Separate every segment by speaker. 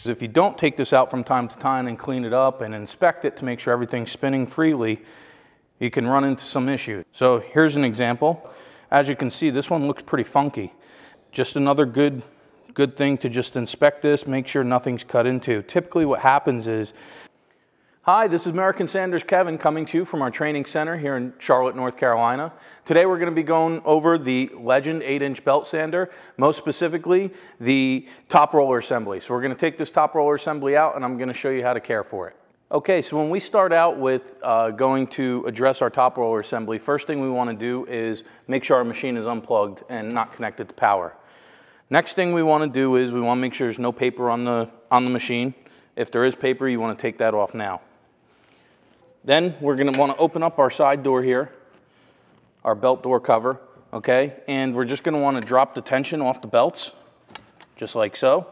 Speaker 1: because if you don't take this out from time to time and clean it up and inspect it to make sure everything's spinning freely, you can run into some issues. So here's an example. As you can see, this one looks pretty funky. Just another good thing to just inspect this, make sure nothing's cut into. Typically what happens is, hi, this is American Sanders Kevin coming to you from our training center here in Charlotte, North Carolina. Today we're going to be going over the Legend 8-inch belt sander, most specifically the top roller assembly. So we're going to take this top roller assembly out and I'm going to show you how to care for it. Okay, so when we start out with going to address our top roller assembly, first thing we want to do is make sure our machine is unplugged and not connected to power. Next thing we want to do is we want to make sure there's no paper on the machine. If there is paper, you want to take that off now. Then we're going to want to open up our side door here, our belt door cover, okay? And we're just going to want to drop the tension off the belts, just like so,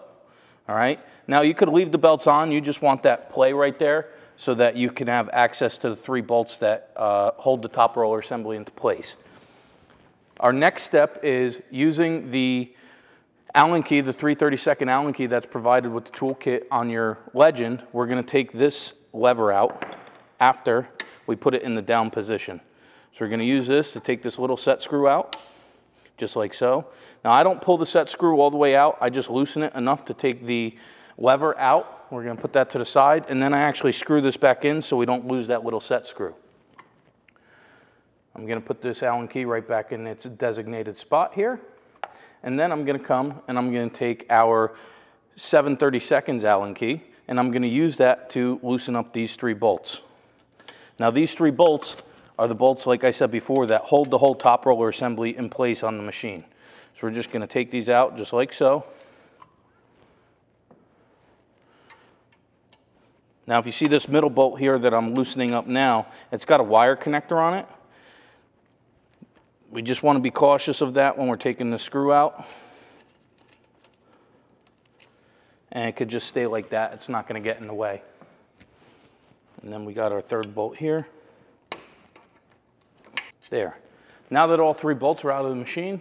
Speaker 1: all right? Now you could leave the belts on, you just want that play right there so that you can have access to the 3 bolts that hold the top roller assembly into place. Our next step is using the Allen key, the 3/32 Allen key that's provided with the toolkit on your Legend. We're going to take this lever out after we put it in the down position. So we're going to use this to take this little set screw out, just like so. Now I don't pull the set screw all the way out, I just loosen it enough to take the lever out. We're going to put that to the side, and then I actually screw this back in so we don't lose that little set screw. I'm going to put this Allen key right back in its designated spot here. And then I'm going to come and I'm going to take our 7/32 Allen key and I'm going to use that to loosen up these 3 bolts. Now these 3 bolts are the bolts, like I said before, that hold the whole top roller assembly in place on the machine. So we're just going to take these out just like so. Now if you see this middle bolt here that I'm loosening up now, it's got a wire connector on it. We just want to be cautious of that when we're taking the screw out. And it could just stay like that. It's not going to get in the way. And then we got our 3rd bolt here. There. Now that all 3 bolts are out of the machine,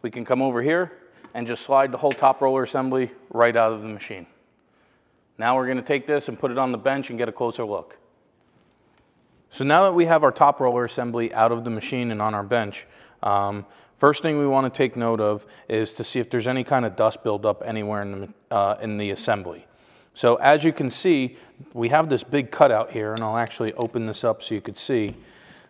Speaker 1: we can come over here and just slide the whole top roller assembly right out of the machine. Now we're going to take this and put it on the bench and get a closer look. So now that we have our top roller assembly out of the machine and on our bench, first thing we want to take note of is to see if there's any kind of dust buildup anywhere in the assembly. So as you can see, we have this big cutout here, and I'll actually open this up so you could see.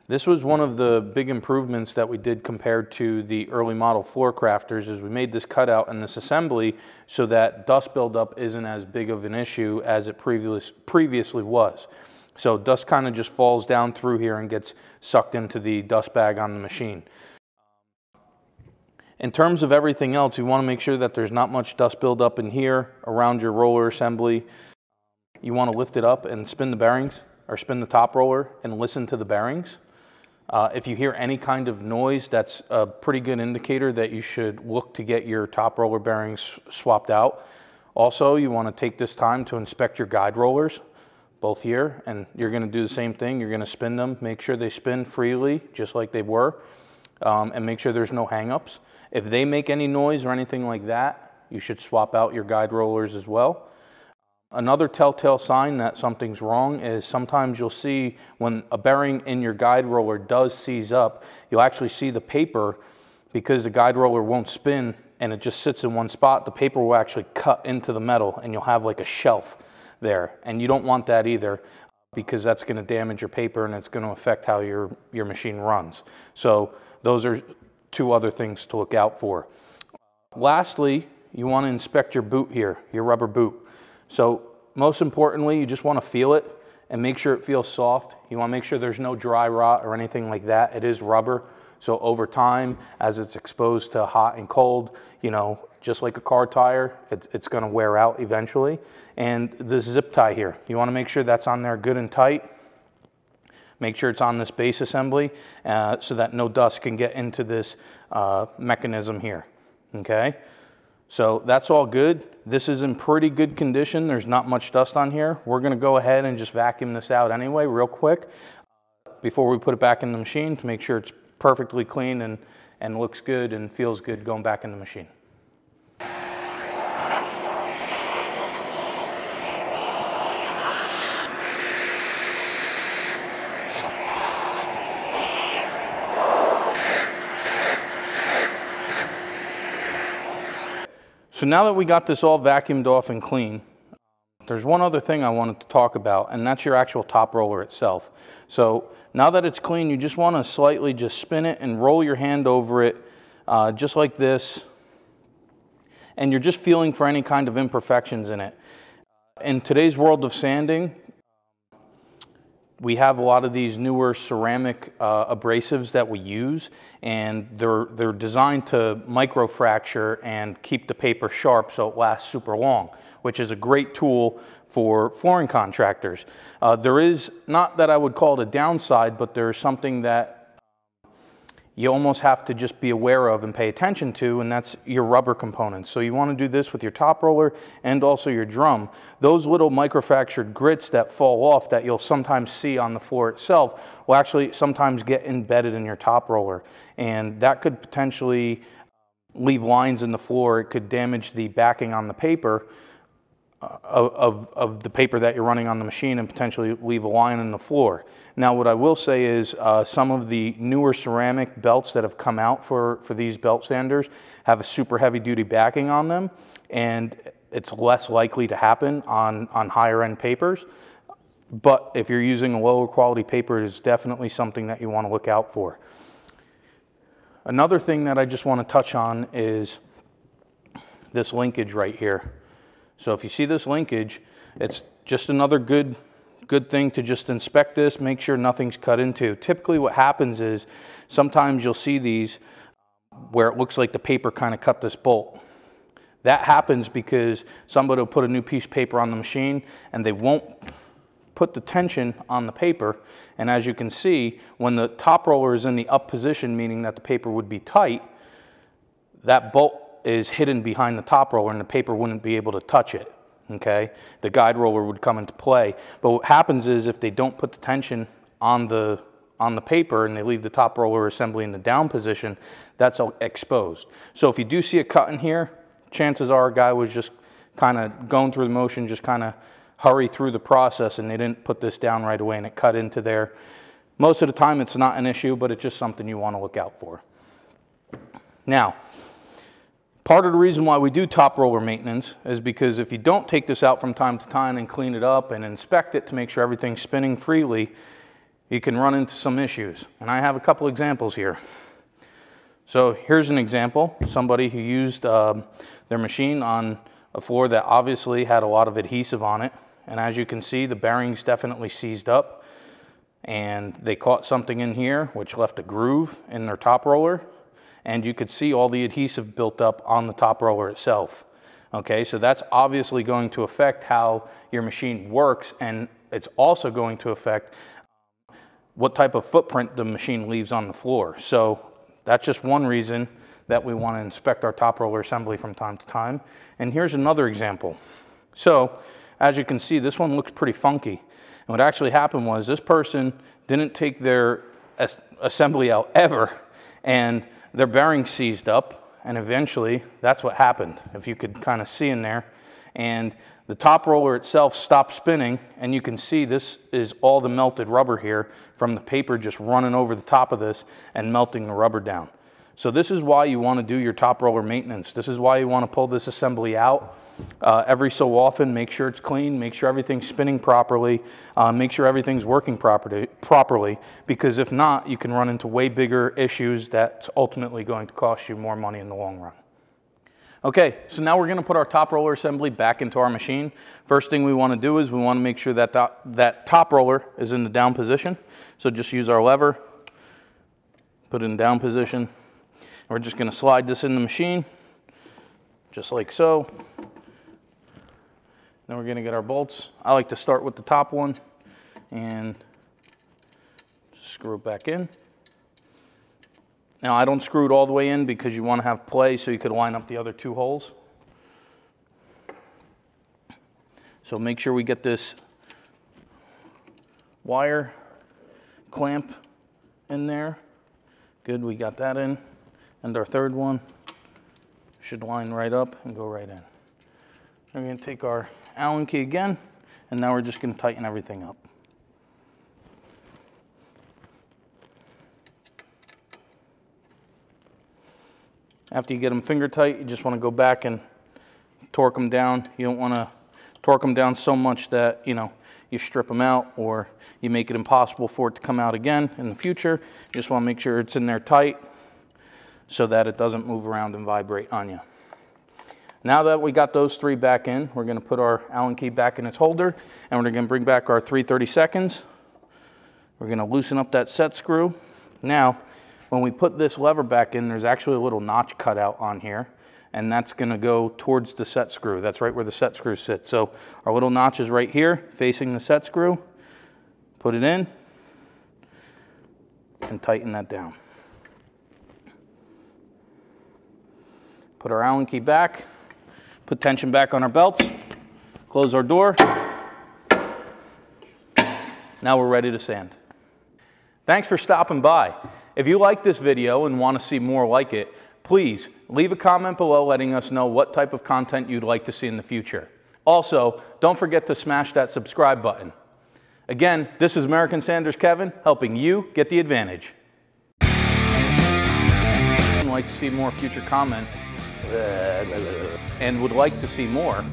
Speaker 1: This was one of the big improvements that we did compared to the early model floor crafters, is we made this cutout in this assembly so that dust buildup isn't as big of an issue as it previously was. So dust kind of just falls down through here and gets sucked into the dust bag on the machine. In terms of everything else, you want to make sure that there's not much dust buildup in here around your roller assembly. You want to lift it up and spin the bearings, or spin the top roller and listen to the bearings. If you hear any kind of noise, that's a pretty good indicator that you should look to get your top roller bearings swapped out. Also, you want to take this time to inspect your guide rollers, both here, and you're going to do the same thing. You're going to spin them, make sure they spin freely, just like they were, and make sure there's no hang-ups. If they make any noise or anything like that, you should swap out your guide rollers as well. Another telltale sign that something's wrong is sometimes you'll see when a bearing in your guide roller does seize up, you'll actually see the paper, because the guide roller won't spin and it just sits in one spot, the paper will actually cut into the metal and you'll have like a shelf there, and you don't want that either, because that's going to damage your paper and it's going to affect how your machine runs. So those are 2 other things to look out for. Lastly, you want to inspect your boot here, your rubber boot. So most importantly, you just want to feel it and make sure it feels soft. You want to make sure there's no dry rot or anything like that. It is rubber, so over time, as it's exposed to hot and cold, you know, just like a car tire, it's going to wear out eventually. And the zip tie here, you want to make sure that's on there good and tight. Make sure it's on this base assembly so that no dust can get into this mechanism here, okay? So that's all good. This is in pretty good condition. There's not much dust on here. We're going to go ahead and just vacuum this out anyway real quick before we put it back in the machine to make sure it's perfectly clean and looks good and feels good going back in the machine. So now that we got this all vacuumed off and clean, there's one other thing I wanted to talk about, and that's your actual top roller itself. So now that it's clean, you just want to slightly just spin it and roll your hand over it, just like this. And you're just feeling for any kind of imperfections in it. In today's world of sanding, we have a lot of these newer ceramic abrasives that we use, and they're designed to microfracture and keep the paper sharp so it lasts super long, which is a great tool for flooring contractors. There is, not that I would call it a downside, but there's something that you almost have to just be aware of and pay attention to, and that's your rubber components. So you want to do this with your top roller and also your drum. Those little microfractured grits that fall off that you'll sometimes see on the floor itself will actually sometimes get embedded in your top roller, and that could potentially leave lines in the floor. It could damage the backing on the paper of the paper that you're running on the machine and potentially leave a line in the floor. Now what I will say is some of the newer ceramic belts that have come out for these belt sanders have a super heavy duty backing on them, and it's less likely to happen on higher end papers. But if you're using a lower quality paper, it is definitely something that you want to look out for. Another thing that I just want to touch on is this linkage right here. So if you see this linkage, it's just another good thing to just inspect this, make sure nothing's cut into. Typically what happens is sometimes you'll see these where it looks like the paper kind of cut this bolt. That happens because somebody will put a new piece of paper on the machine and they won't put the tension on the paper. And as you can see, when the top roller is in the up position, meaning that the paper would be tight, that bolt is hidden behind the top roller and the paper wouldn't be able to touch it. Okay, the guide roller would come into play. But what happens is if they don't put the tension on the paper and they leave the top roller assembly in the down position, that's exposed. So if you do see a cut in here, chances are a guy was just kind of going through the motion, just kind of hurry through the process, and they didn't put this down right away and it cut into there. Most of the time it's not an issue, but it's just something you want to look out for. Now, part of the reason why we do top roller maintenance is because if you don't take this out from time to time and clean it up and inspect it to make sure everything's spinning freely, you can run into some issues. And I have a couple examples here. So here's an example, somebody who used their machine on a floor that obviously had a lot of adhesive on it. And as you can see, the bearings definitely seized up and they caught something in here which left a groove in their top roller. And you could see all the adhesive built up on the top roller itself. Okay, so that's obviously going to affect how your machine works, and it's also going to affect what type of footprint the machine leaves on the floor. So that's just one reason that we want to inspect our top roller assembly from time to time. And here's another example. So as you can see, this one looks pretty funky. And what actually happened was this person didn't take their assembly out ever, and their bearings seized up, and eventually that's what happened, if you could kind of see in there. And the top roller itself stopped spinning, and you can see this is all the melted rubber here from the paper just running over the top of this and melting the rubber down. So this is why you want to do your top roller maintenance. This is why you want to pull this assembly out every so often, make sure it's clean, make sure everything's spinning properly, make sure everything's working properly, because if not, you can run into way bigger issues that's ultimately going to cost you more money in the long run. Okay, so now we're going to put our top roller assembly back into our machine. First thing we want to do is we want to make sure that that top roller is in the down position. So just use our lever, put it in down position. We're just going to slide this in the machine, just like so. Then we're going to get our bolts. I like to start with the top one and just screw it back in. Now I don't screw it all the way in because you want to have play so you could line up the other two holes. So make sure we get this wire clamp in there. Good, we got that in. And our third one should line right up and go right in. We're going to take our Allen key again, and now we're just going to tighten everything up. After you get them finger tight, you just want to go back and torque them down. You don't want to torque them down so much that, you know, you strip them out or you make it impossible for it to come out again in the future. You just want to make sure it's in there tight so that it doesn't move around and vibrate on you. Now that we got those three back in, we're going to put our Allen key back in its holder, and we're going to bring back our 3/32. We're going to loosen up that set screw. Now, when we put this lever back in, there's actually a little notch cut out on here, and that's going to go towards the set screw. That's right where the set screw sits. So our little notch is right here, facing the set screw. Put it in, and tighten that down. Put our Allen key back. Put tension back on our belts, close our door. Now we're ready to sand. Thanks for stopping by. If you like this video and want to see more like it, please leave a comment below letting us know what type of content you'd like to see in the future. Also, don't forget to smash that subscribe button. Again, this is American Sanders Kevin, helping you get the advantage. I'd like to see more future comments and would like to see more,